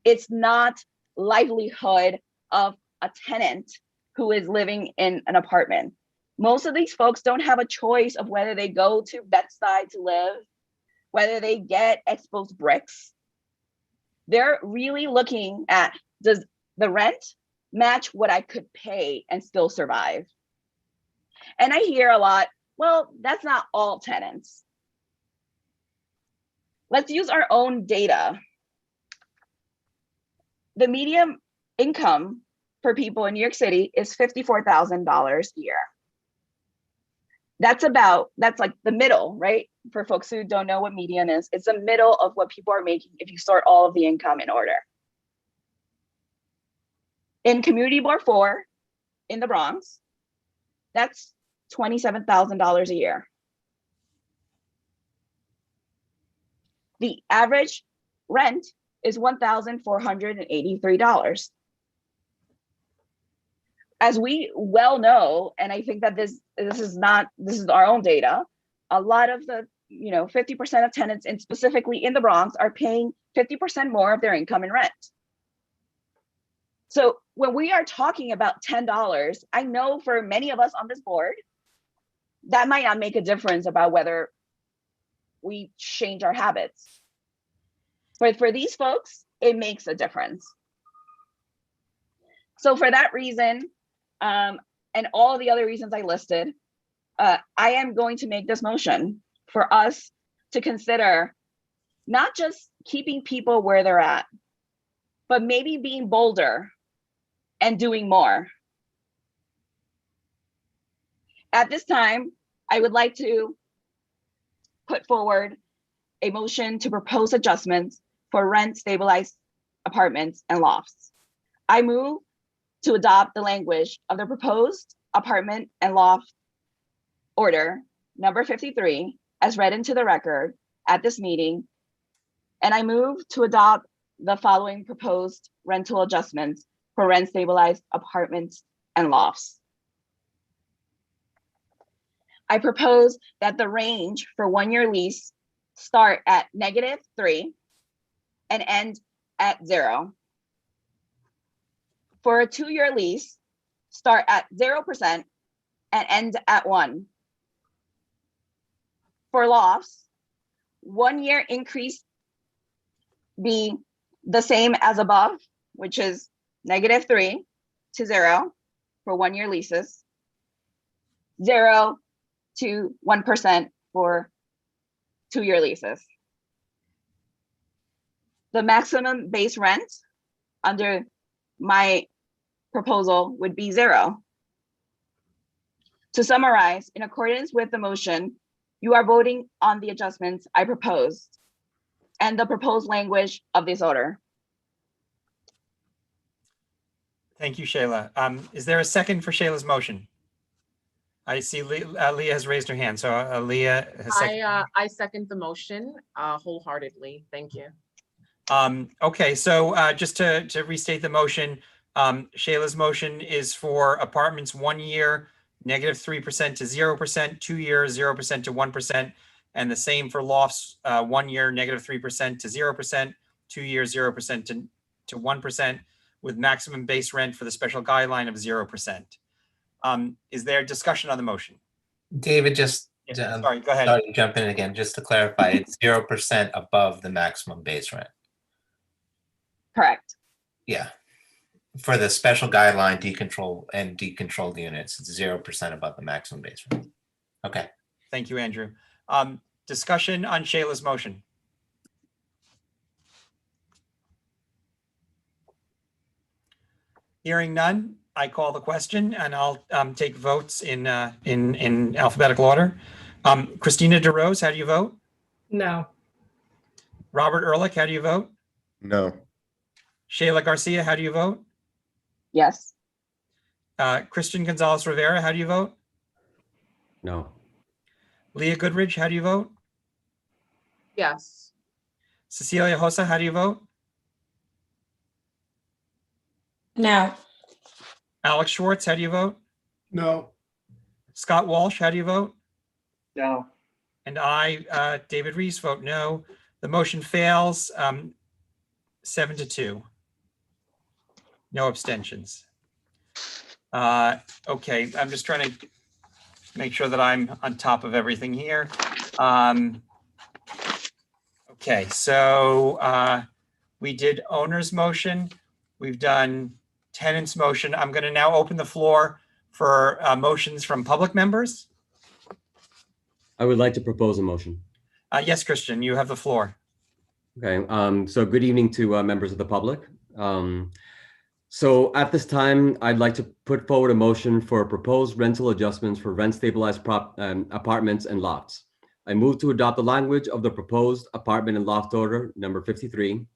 it's not livelihood of a tenant who is living in an apartment. Most of these folks don't have a choice of whether they go to Bedside to live, whether they get exposed bricks. They're really looking at, does the rent match what I could pay and still survive? And I hear a lot, well, that's not all tenants. Let's use our own data. The median income for people in New York City is $54,000 a year. That's like the middle, right? For folks who don't know what median is, it's the middle of what people are making if you sort all of the income in order. In Community Board 4 in the Bronx, that's $27,000 a year. The average rent is $1,483. As we well know, and I think that this is our own data, a lot of the 50% of tenants, and specifically in the Bronx, are paying 50% more of their income in rent. So when we are talking about $10, I know for many of us on this board, that might not make a difference about whether we change our habits. But for these folks, it makes a difference. So for that reason, and all the other reasons I listed, I am going to make this motion for us to consider not just keeping people where they're at, but maybe being bolder and doing more. At this time, I would like to put forward a motion to propose adjustments for rent stabilized apartments and lofts. I move to adopt the language of the proposed apartment and loft order number 53 as read into the record at this meeting. And I move to adopt the following proposed rental adjustments for rent stabilized apartments and lofts. I propose that the range for 1-year lease start at -3 and end at 0. For a 2-year lease, start at 0% and end at 1. For lofts, 1-year increase be the same as above, which is -3 to 0 for 1-year leases, 0 to 1% for 2-year leases. The maximum base rent under my proposal would be 0. To summarize, in accordance with the motion, you are voting on the adjustments I proposed and the proposed language of this order. Thank you, Shayla. Is there a second for Shayla's motion? I see Leah has raised her hand. So Leah has seconded. I second the motion wholeheartedly. Thank you. Okay, so just to restate the motion, Shayla's motion is for apartments 1 year, -3% to 0%, 2 years, 0% to 1%, and the same for lofts, 1 year, -3% to 0%, 2 years, 0% to 1%, with maximum base rent for the special guideline of 0%. Is there discussion on the motion? David, just Sorry, go ahead. Sorry to jump in again, just to clarify, it's 0% above the maximum base rent. Correct. Yeah. For the special guideline decontrolled units, it's 0% above the maximum base rent. Okay. Thank you, Andrew. Discussion on Shayla's motion. Hearing none, I call the question and I'll take votes in alphabetical order. Christina DeRose, how do you vote? No. Robert Ehrlich, how do you vote? No. Shayla Garcia, how do you vote? Yes. Christian Gonzalez Rivera, how do you vote? No. Leah Goodridge, how do you vote? Yes. Cecilia Hossa, how do you vote? No. Alex Schwartz, how do you vote? No. Scott Walsh, how do you vote? No. And I, David Reese, vote no. The motion fails 7-2. No abstentions. Okay, I'm just trying to make sure that I'm on top of everything here. Okay, so we did owner's motion. We've done tenant's motion. I'm going to now open the floor for motions from public members. I would like to propose a motion. Yes, Christian, you have the floor. Okay, so good evening to members of the public. So at this time, I'd like to put forward a motion for proposed rental adjustments for rent stabilized apartments and lofts. I move to adopt the language of the proposed apartment and loft order number 53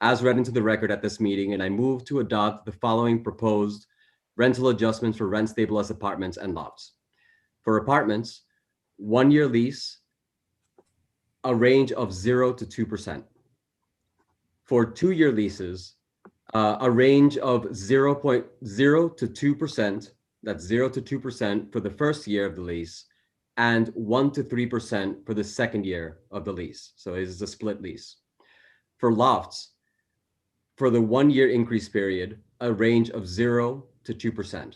as read into the record at this meeting, and I move to adopt the following proposed rental adjustments for rent stabilized apartments and lofts. For apartments, 1-year lease, a range of 0 to 2%. For 2-year leases, a range of 0.0 to 2%, that's 0 to 2% for the first year of the lease, and 1 to 3% for the second year of the lease. So it is a split lease. For lofts, for the 1-year increase period, a range of 0 to 2%.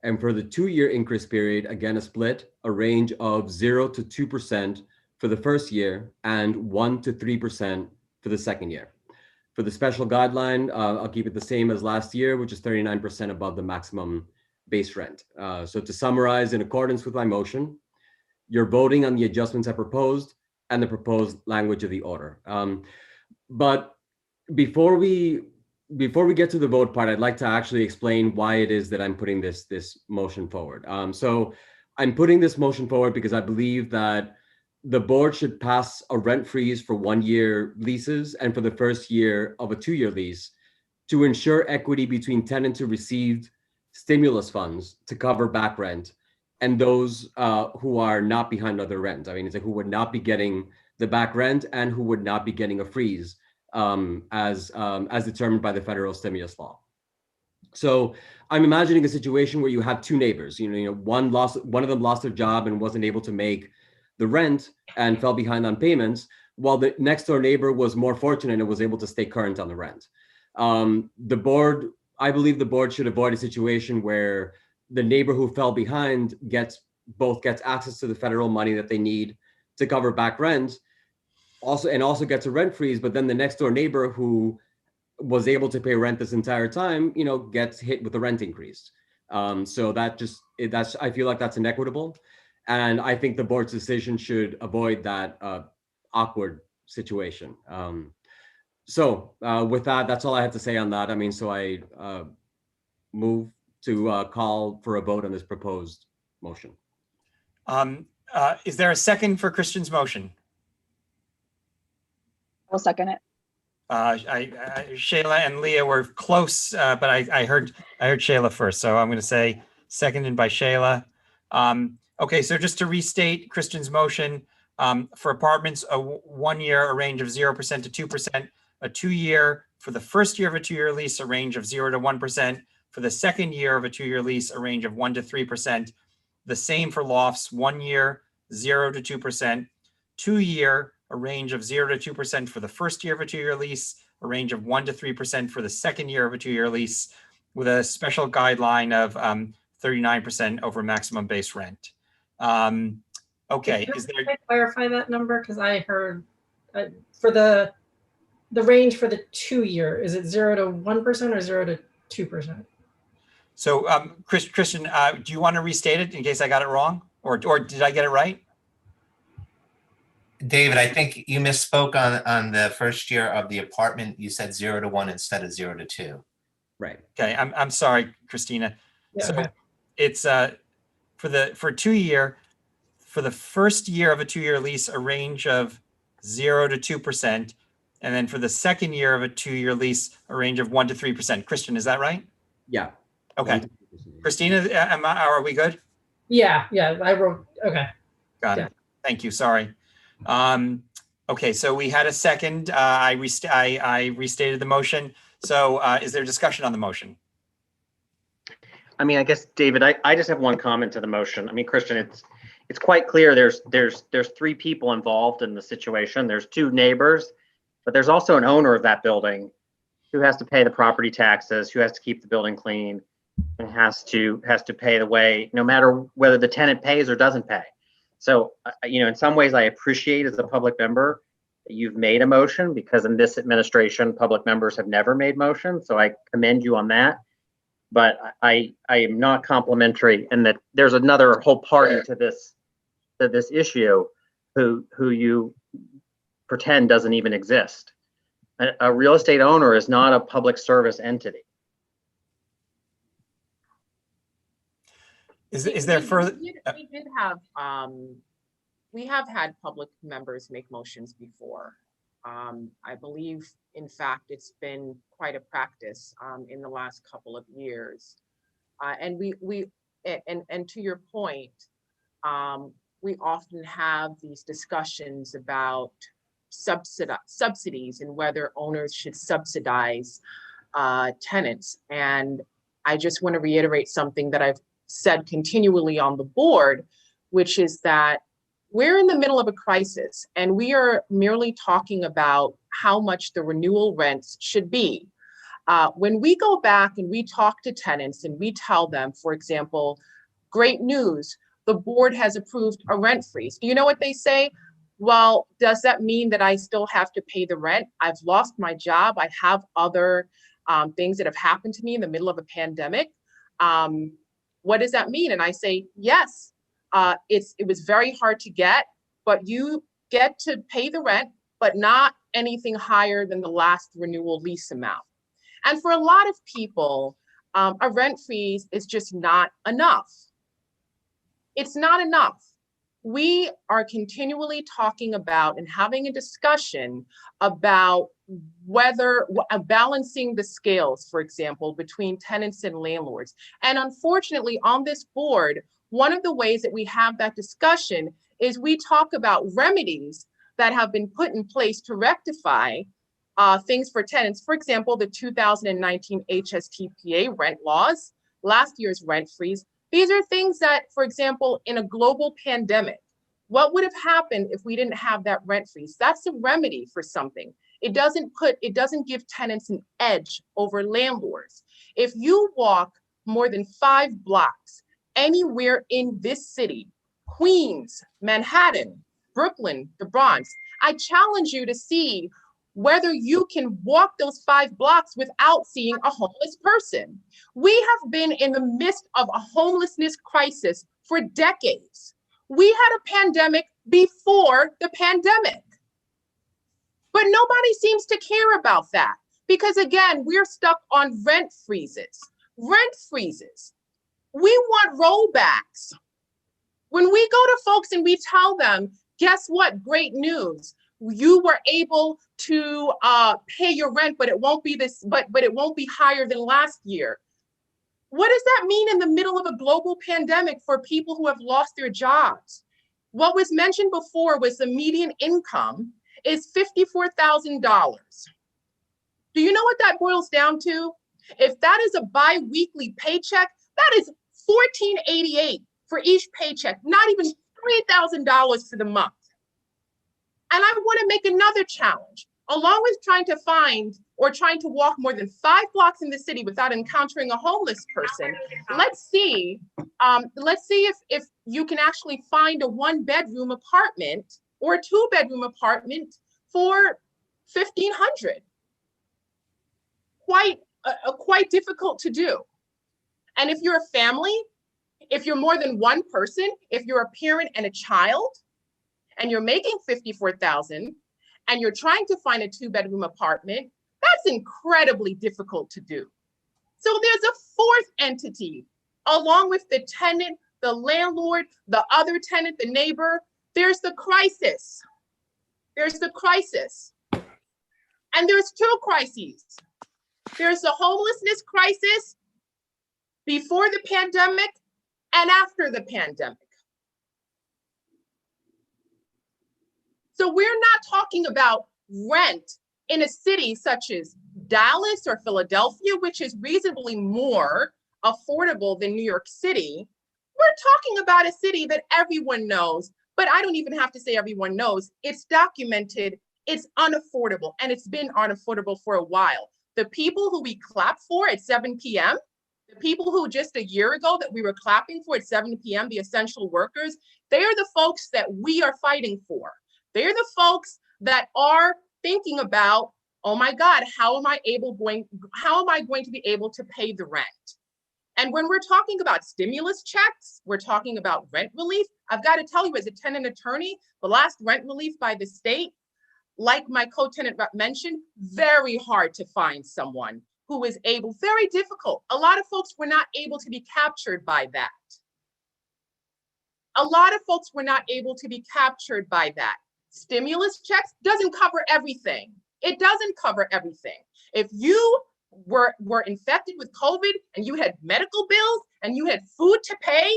And for the 2-year increase period, again, a split, a range of 0 to 2% for the first year and 1 to 3% for the second year. For the special guideline, I'll keep it the same as last year, which is 39% above the maximum base rent. So to summarize, in accordance with my motion, you're voting on the adjustments I proposed and the proposed language of the order. But before we get to the vote part, I'd like to actually explain why it is that I'm putting this motion forward. So I'm putting this motion forward because I believe that the board should pass a rent freeze for 1-year leases and for the first year of a 2-year lease to ensure equity between tenants who received stimulus funds to cover back rent and those who are not behind other rent. I mean, it's like who would not be getting the back rent and who would not be getting a freeze as determined by the federal stimulus law. So I'm imagining a situation where you have two neighbors. One of them lost their job and wasn't able to make the rent and fell behind on payments, while the next door neighbor was more fortunate and was able to stay current on the rent. I believe the board should avoid a situation where the neighbor who fell behind gets access to the federal money that they need to cover back rent, also gets a rent freeze, but then the next door neighbor who was able to pay rent this entire time, gets hit with a rent increase. So I feel like that's inequitable. And I think the board's decision should avoid that awkward situation. So with that, that's all I have to say on that. I mean, so I move to call for a vote on this proposed motion. Is there a second for Christian's motion? I'll second it. Shayla and Leah were close, but I heard Shayla first, so I'm going to say seconded by Shayla. Okay, so just to restate Christian's motion, for apartments, a 1-year, a range of 0% to 2%, a 2-year, for the first year of a 2-year lease, a range of 0 to 1%, for the second year of a 2-year lease, a range of 1 to 3%. The same for lofts, 1 year, 0 to 2%, 2-year, a range of 0 to 2% for the first year of a 2-year lease, a range of 1 to 3% for the second year of a 2-year lease, with a special guideline of 39% over maximum base rent. Okay, Can is I there, clarify that number? Because I heard for the range for the 2-year, is it 0 to 1% or 0 to 2%? so Christian, do you want to restate it in case I got it wrong? Or did I get it right? David, I think you misspoke on the first year of the apartment. You said 0 to 1 instead of 0 to 2. Right. Okay, I'm sorry, Christina. Yeah, So okay. it's for 2-year, for the first year of a 2-year lease, a range of 0 to 2%. And then for the second year of a 2-year lease, a range of 1 to 3%. Christian, is that right? Yeah. Okay. Christina, are we good? Yeah, I wrote, okay. Got Yeah. it. Thank you. Sorry. Okay, so we had a second. I restated the motion. So is there discussion on the motion? I mean, I guess, David, I just have one comment to the motion. I mean, Christian, it's quite clear there's 3 people involved in the situation. There's 2 neighbors, but there's also an owner of that building who has to pay the property taxes, who has to keep the building clean, and has to pay the way, no matter whether the tenant pays or doesn't pay. So, in some ways, I appreciate as a public member that you've made a motion, because in this administration, public members have never made motions. So I commend you on that. But I am not complimentary, and that there's another whole party to this issue who you pretend doesn't even exist. A real estate owner is not a public service entity. Is there further? We have had public members make motions before. I believe, in fact, it's been quite a practice in the last couple of years. And to your point, we often have these discussions about subsidies and whether owners should subsidize tenants. And I just want to reiterate something that I've said continually on the board, which is that we're in the middle of a crisis, and we are merely talking about how much the renewal rents should be. When we go back and we talk to tenants and we tell them, for example, great news, the board has approved a rent freeze. Do you know what they say? Well, does that mean that I still have to pay the rent? I've lost my job. I have other things that have happened to me in the middle of a pandemic. What does that mean? And I say, yes. It was very hard to get, but you get to pay the rent, but not anything higher than the last renewal lease amount. And for a lot of people, a rent freeze is just not enough. It's not enough. We are continually talking about and having a discussion about whether balancing the scales, for example, between tenants and landlords. And unfortunately, on this board, one of the ways that we have that discussion is we talk about remedies that have been put in place to rectify things for tenants. For example, the 2019 HSTPA rent laws, last year's rent freeze. These are things that, for example, in a global pandemic, what would have happened if we didn't have that rent freeze? That's a remedy for something. It doesn't give tenants an edge over landlords. If you walk more than 5 blocks anywhere in this city, Queens, Manhattan, Brooklyn, the Bronx, I challenge you to see whether you can walk those 5 blocks without seeing a homeless person. We have been in the midst of a homelessness crisis for decades. We had a pandemic before the pandemic. But nobody seems to care about that because, again, we're stuck on rent freezes. Rent freezes. We want rollbacks. When we go to folks and we tell them, guess what? Great news. You were able to pay your rent, but it won't be this, but it won't be higher than last year. What does that mean in the middle of a global pandemic for people who have lost their jobs? What was mentioned before was the median income is $54,000. Do you know what that boils down to? If that is a bi-weekly paycheck, that is $1,488 for each paycheck, not even $3,000 for the month. And I want to make another challenge, along with trying to find or trying to walk more than 5 blocks in the city without encountering a homeless person, let's see if you can actually find a 1-bedroom apartment or a 2-bedroom apartment for $1,500. Quite difficult to do. And if you're a family, if you're more than one person, if you're a parent and a child, and you're making $54,000, and you're trying to find a 2-bedroom apartment, that's incredibly difficult to do. So there's a fourth entity, along with the tenant, the landlord, the other tenant, the neighbor. There's the crisis. There's the crisis. And there's 2 crises. There's the homelessness crisis before the pandemic and after the pandemic. So we're not talking about rent in a city such as Dallas or Philadelphia, which is reasonably more affordable than New York City. We're talking about a city that everyone knows, but I don't even have to say everyone knows. It's documented, it's unaffordable, and it's been unaffordable for a while. The people who we clap for at 7 p.m., the people who just a year ago that we were clapping for at 7 p.m., the essential workers, they are the folks that we are fighting for. They're the folks that are thinking about, oh my God, how am I going to be able to pay the rent? And when we're talking about stimulus checks, we're talking about rent relief. I've got to tell you, as a tenant attorney, the last rent relief by the state, like my co-tenant rep mentioned, very hard to find someone who is able, very difficult. A lot of folks were not able to be captured by that. A lot of folks were not able to be captured by that. Stimulus checks doesn't cover everything. It doesn't cover everything. If you were infected with COVID and you had medical bills and you had food to pay,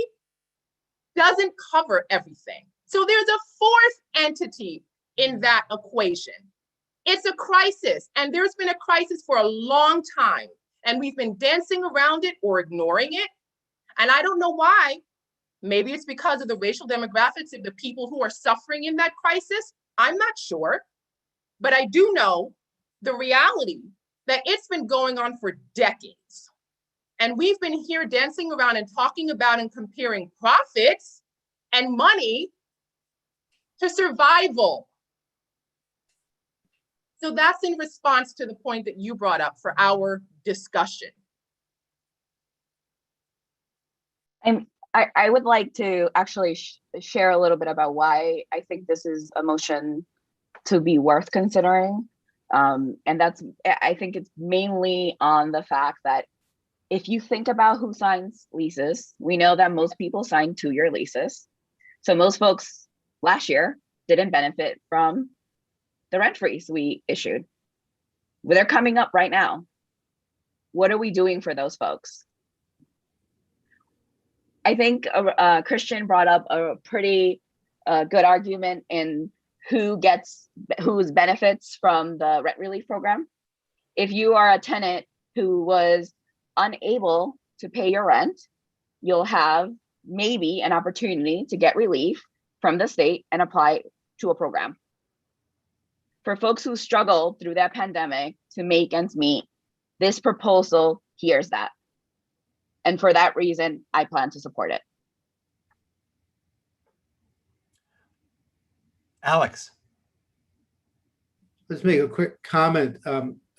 doesn't cover everything. So there's a fourth entity in that equation. It's a crisis, and there's been a crisis for a long time, and we've been dancing around it or ignoring it. And I don't know why. Maybe it's because of the racial demographics of the people who are suffering in that crisis. I'm not sure. But I do know the reality that it's been going on for decades. And we've been here dancing around and talking about and comparing profits and money to survival. So that's in response to the point that you brought up for our discussion. And I would like to actually share a little bit about why I think this is a motion to be worth considering. And I think it's mainly on the fact that if you think about who signs leases, we know that most people sign 2-year leases. So most folks last year didn't benefit from the rent freeze we issued. Well, they're coming up right now. What are we doing for those folks? I think Christian brought up a pretty good argument in whose benefits from the rent relief program. If you are a tenant who was unable to pay your rent, you'll have maybe an opportunity to get relief from the state and apply to a program. For folks who struggled through that pandemic to make ends meet, this proposal hears that. And for that reason, I plan to support it. Alex. Let's make a quick comment.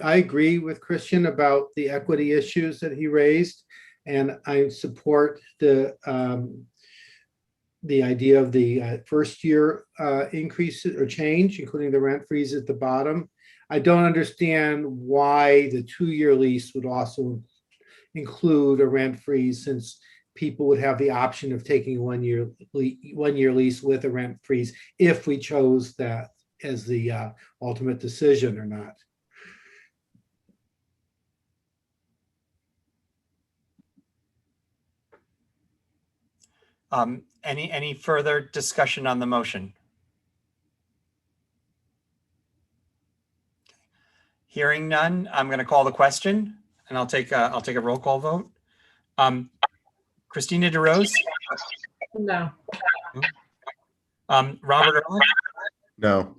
I agree with Christian about the equity issues that he raised, and I support the idea of the first year increase or change, including the rent freeze at the bottom. I don't understand why the 2-year lease would also include a rent freeze, since people would have the option of taking a 1-year lease with a rent freeze if we chose that as the ultimate decision or not. Any further discussion on the motion? Hearing none, I'm going to call the question, and I'll take a roll call vote. Christina DeRose? No. Robert Ehrlich? No.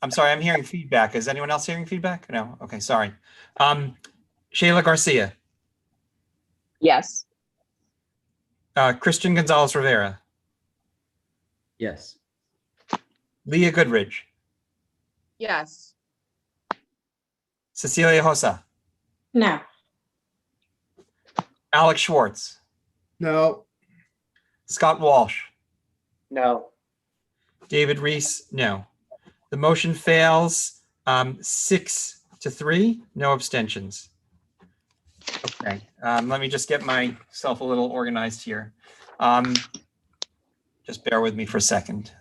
I'm sorry, I'm hearing feedback. Is anyone else hearing feedback? No. Okay, sorry. Shayla Garcia, Yes. Christian Gonzalez Rivera, Yes. Leah Goodridge, Yes. Cecilia Hosa, No. Alex Schwartz, No, Scott Walsh, No. David Reese, no. The motion fails 6-3, no abstentions. Okay, let me just get myself a little organized here. Just bear with me for a second.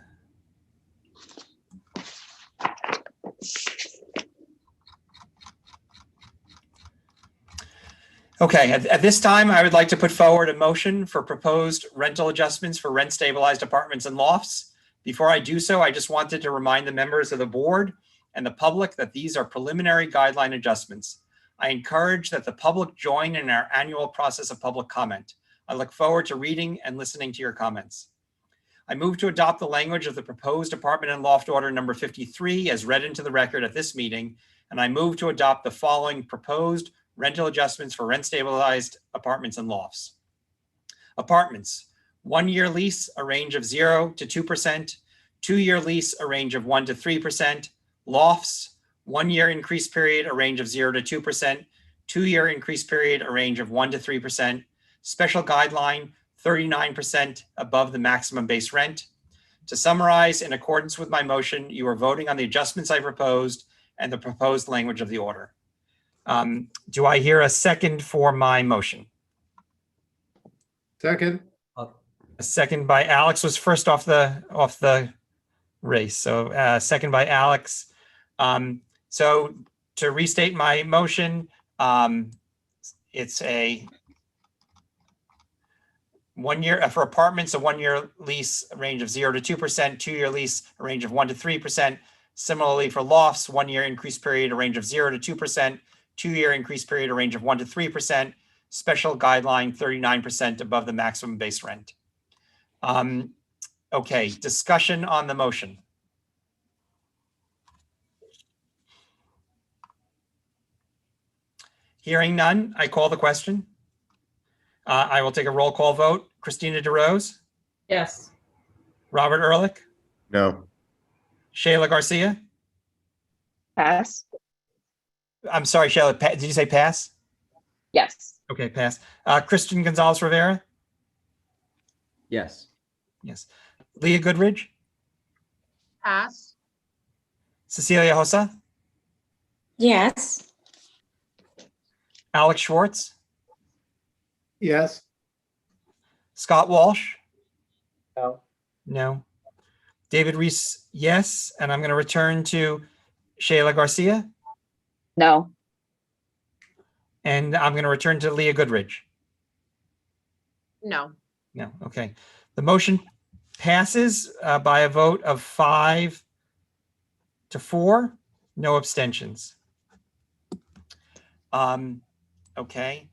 Okay, at this time, I would like to put forward a motion for proposed rental adjustments for rent stabilized apartments and lofts. Before I do so, I just wanted to remind the members of the board and the public that these are preliminary guideline adjustments. I encourage that the public join in our annual process of public comment. I look forward to reading and listening to your comments. I move to adopt the language of the proposed apartment and loft order number 53 as read into the record at this meeting, and I move to adopt the following proposed rental adjustments for rent stabilized apartments and lofts. Apartments, 1-year lease, a range of 0 to 2%, 2-year lease, a range of 1 to 3%, lofts, 1-year increase period, a range of 0 to 2%, 2-year increase period, a range of 1 to 3%, special guideline, 39% above the maximum base rent. To summarize, in accordance with my motion, you are voting on the adjustments I proposed and the proposed language of the order. Do I hear a second for my motion? second, A second by Alex was first off the race. So second by Alex. So to restate my motion, it's a 1 year for apartments, a 1-year lease, a range of 0 to 2%, 2-year lease, a range of 1 to 3%. Similarly for lofts, 1-year increase period, a range of 0 to 2%, 2-year increase period, a range of 1 to 3%, special guideline, 39% above the maximum base rent. Okay, discussion on the motion. Hearing none, I call the question. I will take a roll call vote. Christina DeRose, Yes. Robert Ehrlich, No. Shayla Garcia. Pass. I'm sorry, Shayla, did you say pass? Yes. Okay, pass. Christian Gonzalez Rivera. Yes. Yes. Leah Goodridge, Pass. Cecilia Hosa, Yes. Alex Schwartz, yes, Scott Walsh. No. No. David Reese, yes. And I'm going to return to Shayla Garcia, No. and I'm going to return to Leah Goodridge. No. No. Okay. The motion passes by a vote of 5-4, no abstentions. Okay.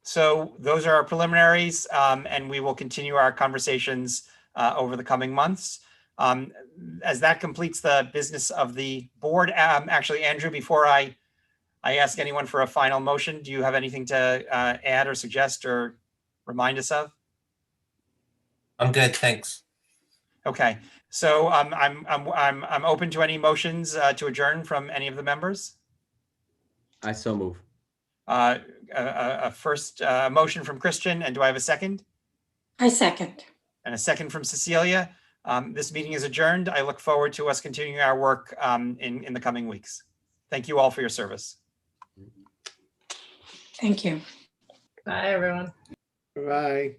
So those are our preliminaries, and we will continue our conversations over the coming months. As that completes the business of the board, actually, Andrew, before I ask anyone for a final motion, do you have anything to add or suggest or remind us of? I'm good, thanks. Okay, so I'm open to any motions to adjourn from any of the members. I so move. A first motion from Christian, and do I have a second? I second. And a second from Cecilia. This meeting is adjourned. I look forward to us continuing our work in the coming weeks. Thank you all for your service. Thank you. Bye, everyone. bye.